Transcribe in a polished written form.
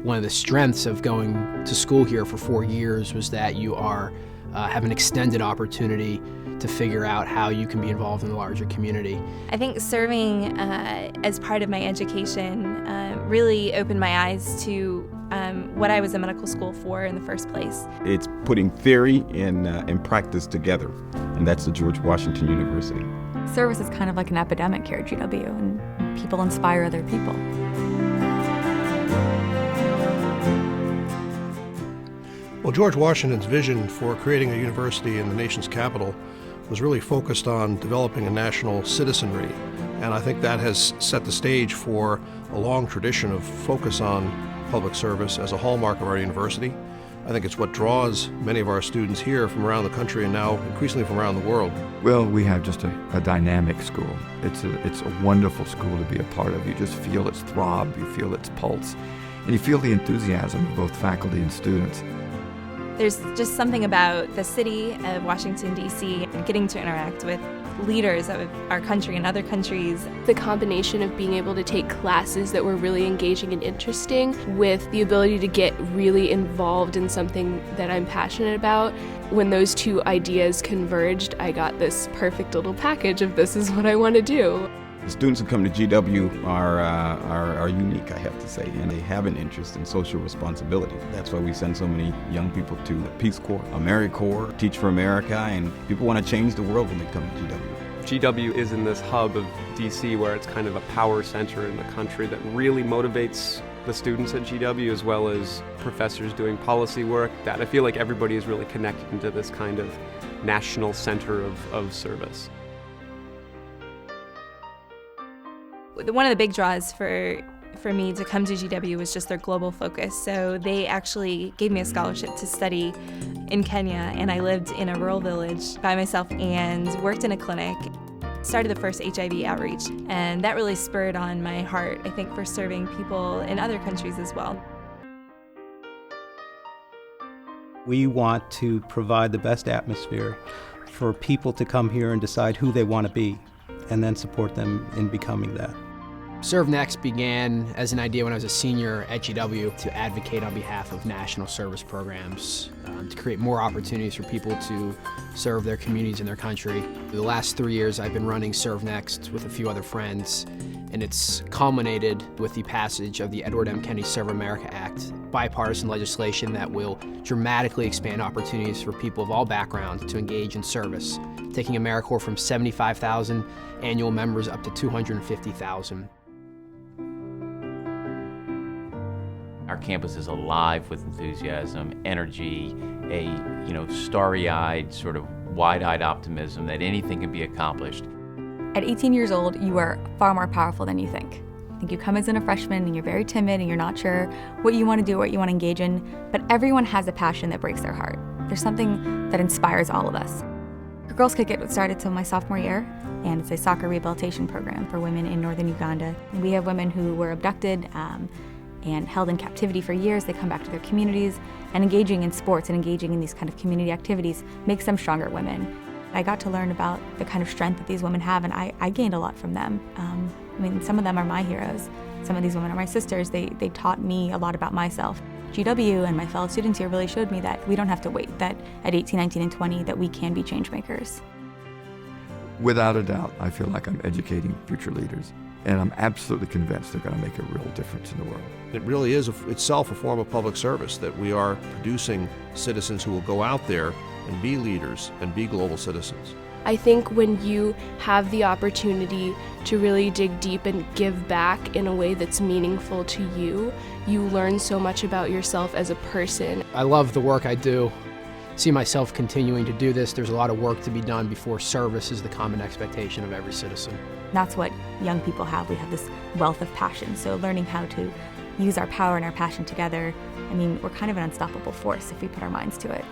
one of the strengths of going to school here for 4 years was that you have an extended opportunity to figure out how you can be involved in the larger community. I think serving as part of my education really opened my eyes to what I was in medical school for in the first place. It's putting theory and practice together, and that's the George Washington University. Service is kind of like an epidemic here at GW, and people inspire other people. Well, George Washington's vision for creating a university in the nation's capital was really focused on developing a national citizenry, and I think that has set the stage for a long tradition of focus on public service as a hallmark of our university. I think it's what draws many of our students here from around the country and now increasingly from around the world. Well, we have just a dynamic school. It's a wonderful school to be a part of. You just feel its throb, you feel its pulse, and you feel the enthusiasm of both faculty and students. There's just something about the city of Washington, D.C., and getting to interact with leaders of our country and other countries. The combination of being able to take classes that were really engaging and interesting with the ability to get really involved in something that I'm passionate about. When those two ideas converged, I got this perfect little package of this is what I want to do. The students who come to GW are unique, I have to say, and they have an interest in social responsibility. That's why we send so many young people to Peace Corps, AmeriCorps, Teach for America, and people want to change the world when they come to GW. GW is in this hub of DC where it's kind of a power center in the country that really motivates the students at GW as well as professors doing policy work, that I feel like everybody is really connected into this kind of national center of service. One of the big draws for me to come to GW was just their global focus. So they actually gave me a scholarship to study in Kenya, and I lived in a rural village by myself and worked in a clinic. Started the first HIV outreach, and that really spurred on my heart, I think, for serving people in other countries as well. We want to provide the best atmosphere for people to come here and decide who they want to be, and then support them in becoming that. Serve Next began as an idea when I was a senior at GW to advocate on behalf of national service programs, to create more opportunities for people to serve their communities and their country. The last 3 years I've been running Serve Next with a few other friends, and it's culminated with the passage of the Edward M. Kennedy Serve America Act, bipartisan legislation that will dramatically expand opportunities for people of all backgrounds to engage in service, taking AmeriCorps from 75,000 annual members up to 250,000. Our campus is alive with enthusiasm, energy, a starry-eyed, sort of wide-eyed optimism that anything can be accomplished. At 18 years old, you are far more powerful than you think. I think you come as a freshman and you're very timid and you're not sure what you want to do, what you want to engage in, but everyone has a passion that breaks their heart. There's something that inspires all of us. Girls Kick It started till my sophomore year, and it's a soccer rehabilitation program for women in northern Uganda. And we have women who were abducted and held in captivity for years. They come back to their communities, and engaging in sports and engaging in these kind of community activities makes them stronger women. I got to learn about the kind of strength that these women have, and I gained a lot from them. Some of them are my heroes. Some of these women are my sisters. They taught me a lot about myself. GW and my fellow students here really showed me that we don't have to wait, that at 18, 19, and 20, that we can be change makers. Without a doubt, I feel like I'm educating future leaders, and I'm absolutely convinced they're going to make a real difference in the world. It really is itself a form of public service, that we are producing citizens who will go out there and be leaders and be global citizens. I think when you have the opportunity to really dig deep and give back in a way that's meaningful to you, you learn so much about yourself as a person. I love the work I do. See myself continuing to do this. There's a lot of work to be done before service is the common expectation of every citizen. That's what young people have. We have this wealth of passion. So learning how to use our power and our passion together, we're kind of an unstoppable force if we put our minds to it.